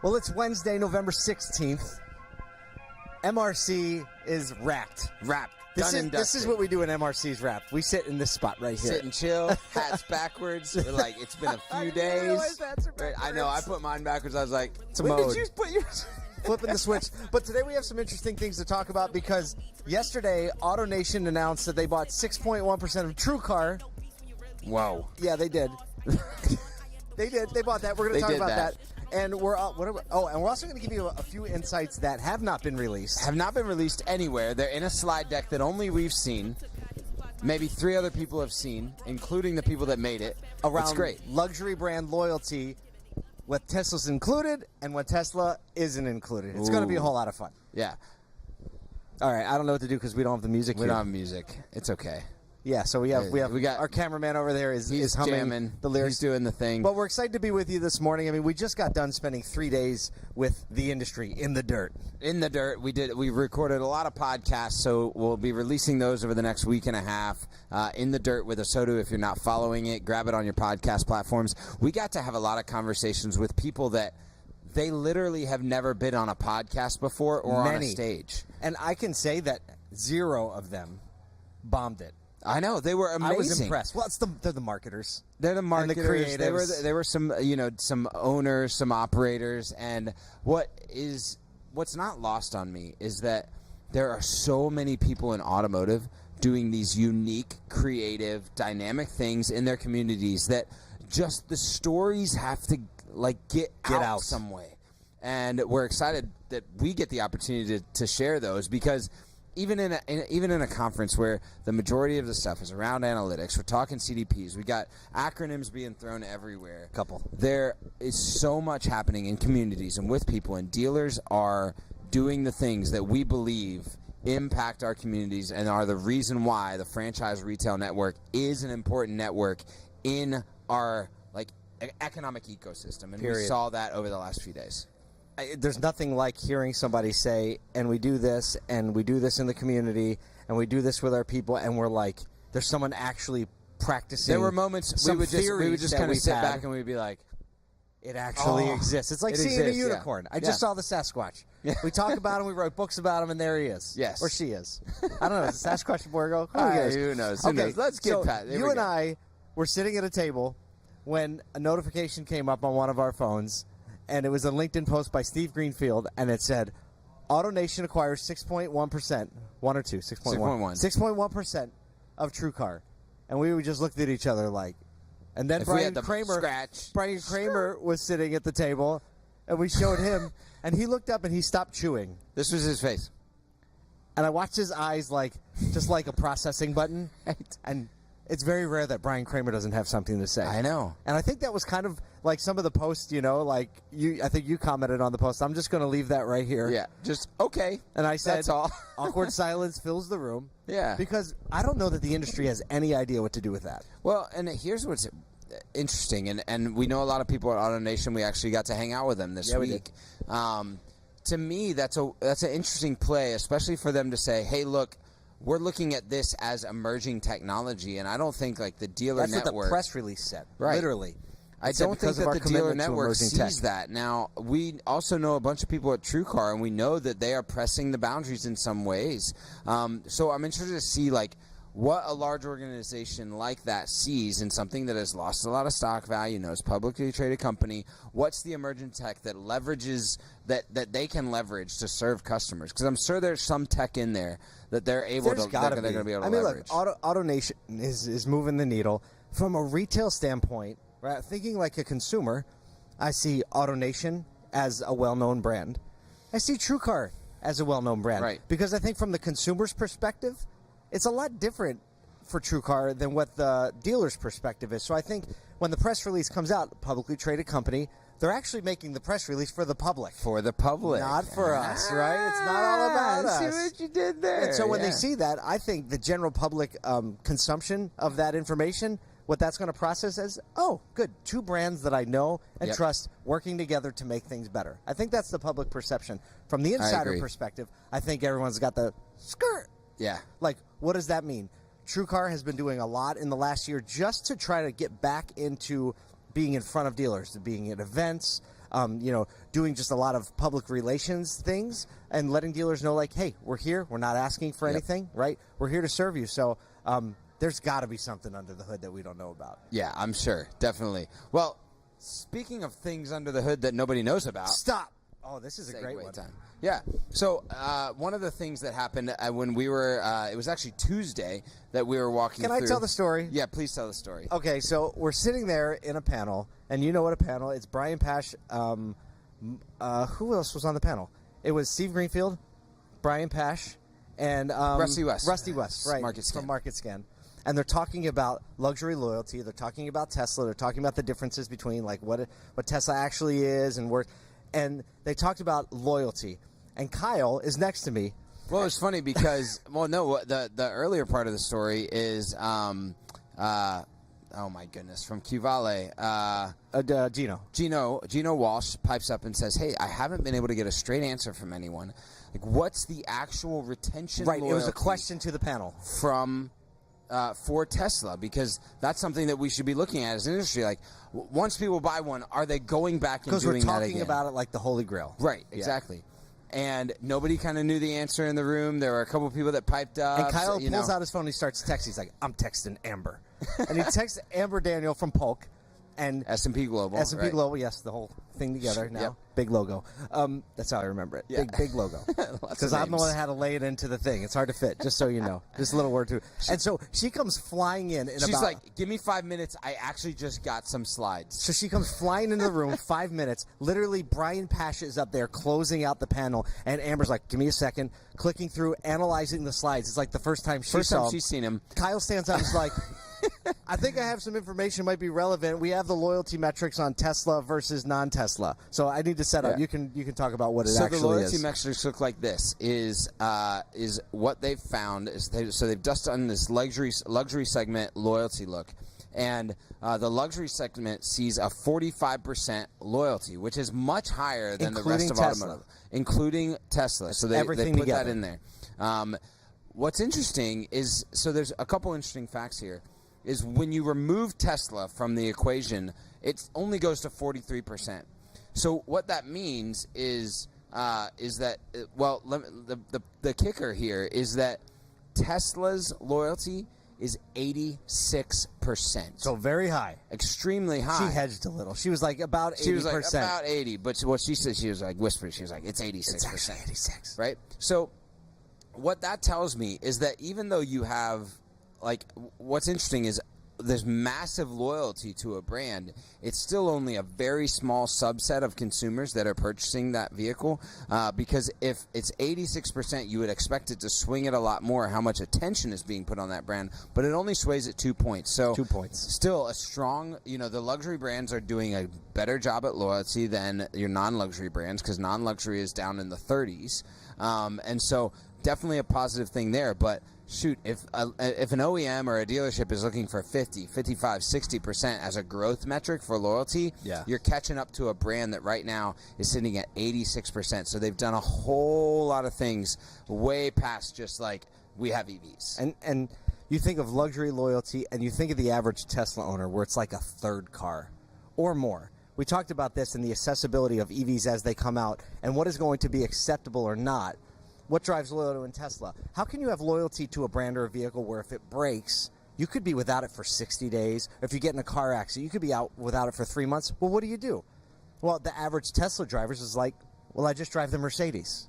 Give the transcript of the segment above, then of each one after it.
Well, it's Wednesday, November 16th. MRC is wrapped. This is what we do in MRC's Wrapped. We sit in this spot right here. Sit and chill, hats backwards. We're like, it's been a few days. I know, I put mine backwards. I was like, it's a mode. Did you put yours? Flipping the switch. But today we have some interesting things to talk about because yesterday AutoNation announced that they bought 6.1% of TrueCar. Whoa. Yeah, they did. They did. They bought that. We're going to talk about that. And we're also going to give you a few insights that have not been released. Have not been released anywhere. They're in a slide deck that only we've seen. Maybe 3 other people have seen, including the people that made it. Around great. Luxury brand loyalty, what Tesla's included and what Tesla isn't included. It's going to be a whole lot of fun. Yeah. All right. I don't know what to do because we don't have the music We here. don't have music. It's okay. Yeah, so we got our cameraman over there is humming jamming. the lyrics. He's doing the thing. But we're excited to be with you this morning. I mean, we just got done spending 3 days with the industry in the dirt. In the dirt. We recorded a lot of podcasts, so we'll be releasing those over the next week and a half. In the dirt with Asotu. If you're not following it, grab it on your podcast platforms. We got to have a lot of conversations with people that they literally have never been on a podcast before or on a stage. And I can say that 0 of them bombed it. I know, they were amazing. I was impressed. Well, they're the marketers. They're the marketers. And the creatives. They were some some owners, some operators, and what's not lost on me is that there are so many people in automotive doing these unique, creative, dynamic things in their communities that just the stories have to get out some way. And we're excited that we get the opportunity to share those because even in a conference where the majority of the stuff is around analytics, we're talking CDPs, we got acronyms being thrown everywhere. There is so much happening in communities and with people, and dealers are doing the things that we believe impact our communities and are the reason why the franchise retail network is an important network in our economic ecosystem. And we saw that over the last few days. There's nothing like hearing somebody say, and we do this in the community, and we do this with our people, and we're like, there's someone actually practicing. There were moments we would just kind of sit back and we'd be like, it actually exists. It's like seeing a unicorn. Yeah. I just saw the Sasquatch. Yeah. We talk about him, we wrote books about him, and there he is. Yes. Or she is. I don't know. Is it Sasquatch Borgo? Who knows? Okay, let's get Pat. You and I were sitting at a table when a notification came up on one of our phones, and it was a LinkedIn post by Steve Greenfield, and it said, AutoNation acquires 6.1%, 1 or 2, 6.1% of TrueCar. And we just looked at each other like, and then Brian Kramer was sitting at the table, and we showed him, and he looked up and he stopped chewing. This was his face. And I watched his eyes just like a processing button. And it's very rare that Brian Kramer doesn't have something to say. I know. And I think that was kind of like some of the posts, I think you commented on the post. I'm just going to leave that right here. Yeah, just, okay. And I said, that's all. Awkward silence fills the room. Yeah. Because I don't know that the industry has any idea what to do with that. Well, and here's what's interesting, and we know a lot of people at AutoNation. We actually got to hang out with them this week. To me, that's an interesting play, especially for them to say, hey, look, we're looking at this as emerging technology, and I don't think the dealer network. That's what the press release said, right. Literally. I don't think that the dealer network sees that. Now, we also know a bunch of people at TrueCar, and we know that they are pressing the boundaries in some ways. So I'm interested to see what a large organization like that sees in something that has lost a lot of stock value, it's a publicly traded company. What's the emerging tech that leverages that they can leverage to serve customers? Because I'm sure there's some tech in there that they're going to be able to leverage. Look, AutoNation is moving the needle from a retail standpoint. Right, thinking like a consumer, I see AutoNation as a well-known brand. I see TrueCar as a well-known brand, right? Because I think from the consumer's perspective, it's a lot different for TrueCar than what the dealer's perspective is. So I think when the press release comes out, a publicly traded company, they're actually making the press release for the public. For the public. Not for us, right? It's not all about us. See what you did there. And so when they see that, I think the general public consumption of that information, what that's going to process as, oh, good, 2 brands that I know and trust working together to make things better. I think that's the public perception. From the insider perspective, I think everyone's got the skirt. Yeah. What does that mean? TrueCar has been doing a lot in the last year just to try to get back into being in front of dealers, to being at events, doing just a lot of public relations things and letting dealers know, like, hey, we're here. We're not asking for anything, right? We're here to serve you. So there's got to be something under the hood that we don't know about. Yeah, I'm sure. Definitely. Well, speaking of things under the hood that nobody knows about. Stop. Oh, this is a great one. Time. Yeah. So one of the things that happened when we were, it was actually Tuesday that we were walking through. Can I tell the story? Yeah, please tell the story. Okay, so we're sitting there in a panel, and you know what a panel? It's Brian Pash. Who else was on the panel? It was Steve Greenfield, Brian Pash, and Rusty West. Rusty West, right? Market Scan. From Market Scan. And they're talking about luxury loyalty. They're talking about Tesla. They're talking about the differences between like what Tesla actually is and where. And they talked about loyalty. And Kyle is next to me. Well, it's funny because the earlier part of the story is oh my goodness, from Q Vale. Gino Walsh pipes up and says, "Hey, I haven't been able to get a straight answer from anyone. Like, what's the actual retention? Right, it was a question to the panel from." For Tesla, because that's something that we should be looking at as an industry. Like, once people buy one, are they going back and doing that again? Because we're talking about it like the Holy Grail. Right, exactly. Yeah. And nobody kind of knew the answer in the room. There were a couple people that piped up. And Kyle pulls out his phone and he starts texting. He's like, I'm texting Amber. And he texts Amber Daniel from Polk. And S&P Global. S&P Global, yes, the whole thing together now. Yep. Big logo. That's how I remember it. Yeah. Big logo. Because I'm the one that had to lay it into the thing. It's hard to fit, just so you know. Just a little word too. And so she comes flying in. She's like, give me 5 minutes. I actually just got some slides. So she comes flying into the room, 5 minutes. Literally, Brian Pasha is up there closing out the panel. And Amber's like, give me a second. Clicking through, analyzing the slides. It's like the first time she's seen him. Kyle stands up and is like, I think I have some information might be relevant. We have the loyalty metrics on Tesla versus non-Tesla. So I need to set up. You can talk about what it actually is. So the loyalty metrics look like this: is what they've found is they've just done this luxury segment loyalty look, and the luxury segment sees a 45% loyalty, which is much higher than the rest of automotive, including Tesla. So they put that in there. What's interesting is there's a couple interesting facts here. Is when you remove Tesla from the equation, it only goes to 43%. So what that means is that the kicker here is that Tesla's loyalty is 86%. So very high, extremely high. She hedged a little. She was like about 80%. She was like about 80, but what she said, she was like whispering. She was like, it's 86%. It's actually 86, right? So what that tells me is that even though you have what's interesting is there's massive loyalty to a brand. It's still only a very small subset of consumers that are purchasing that vehicle because if it's 86%, you would expect it to swing it a lot more how much attention is being put on that brand, but it only sways at 2 points. So 2 points. Still a strong, the luxury brands are doing a better job at loyalty than your non-luxury brands because non-luxury is down in the 30s. And so definitely a positive thing there, but shoot, if an OEM or a dealership is looking for 50, 55, 60% as a growth metric for loyalty, you're catching up to a brand that right now is sitting at 86%. So they've done a whole lot of things way past just like we have EVs. And you think of luxury loyalty and you think of the average Tesla owner where it's like a third car or more. We talked about this in the accessibility of EVs as they come out and what is going to be acceptable or not. What drives loyalty in Tesla? How can you have loyalty to a brand or a vehicle where if it breaks, you could be without it for 60 days? Or if you get in a car accident, you could be out without it for 3 months. Well, what do? Well, the average Tesla drivers is like, well, I just drive the Mercedes,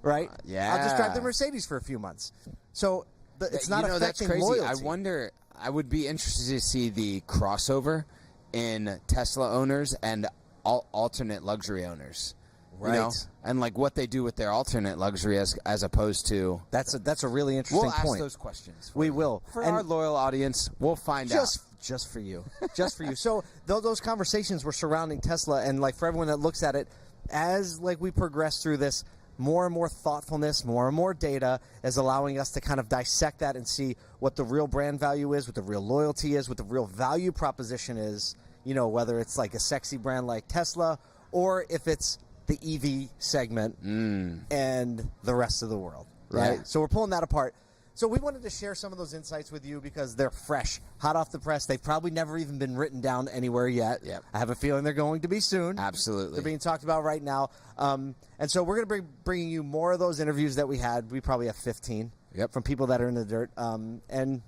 right? I'll just drive the Mercedes for a few months. So it's not affecting that's crazy. loyalty. I wonder, I would be interested to see the crossover in Tesla owners and alternate luxury owners. Right. And like what they do with their alternate luxury as opposed to that's a really interesting point. We'll ask those questions. We will. For our loyal audience, we'll find out. Just for you. Just for you. So those conversations were surrounding Tesla, and like for everyone that looks at it, as like we progress through this, more and more thoughtfulness, more and more data is allowing us to kind of dissect that and see what the real brand value is, what the real loyalty is, what the real value proposition is, whether it's like a sexy brand like Tesla or if it's the EV segment and the rest of the world, right? Yeah. So we're pulling that apart. So we wanted to share some of those insights with you because they're fresh, hot off the press. They've probably never even been written down anywhere yet. Yep. I have a feeling they're going to be soon. Absolutely. They're being talked about right now. And so we're going to be bringing you more of those interviews that we had. We probably have 15 from people that are in the dirt. And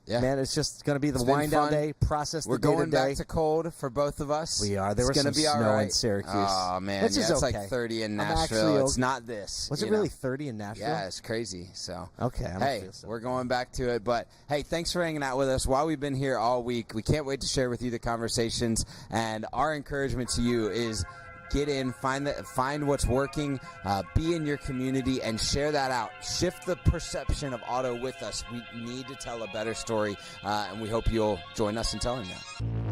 yeah. Man, it's just going to be the It's been wind down fun. day, process We're the going day-to-day. back to cold for both of us. We are. There was it's some gonna be all snow right. in Syracuse. Oh, man. Which is it's okay. like 30 in I'm Nashville. actually It's not this. Was it really 30 in Nashville? Yeah, it's crazy. So Okay. I don't hey, feel so. we're going back to it. But hey, thanks for hanging out with us while we've been here all week. We can't wait to share with you the conversations. And our encouragement to you is get in, find what's working, be in your community, and share that out. Shift the perception of auto with us. We need to tell a better story, and we hope you'll join us in telling that.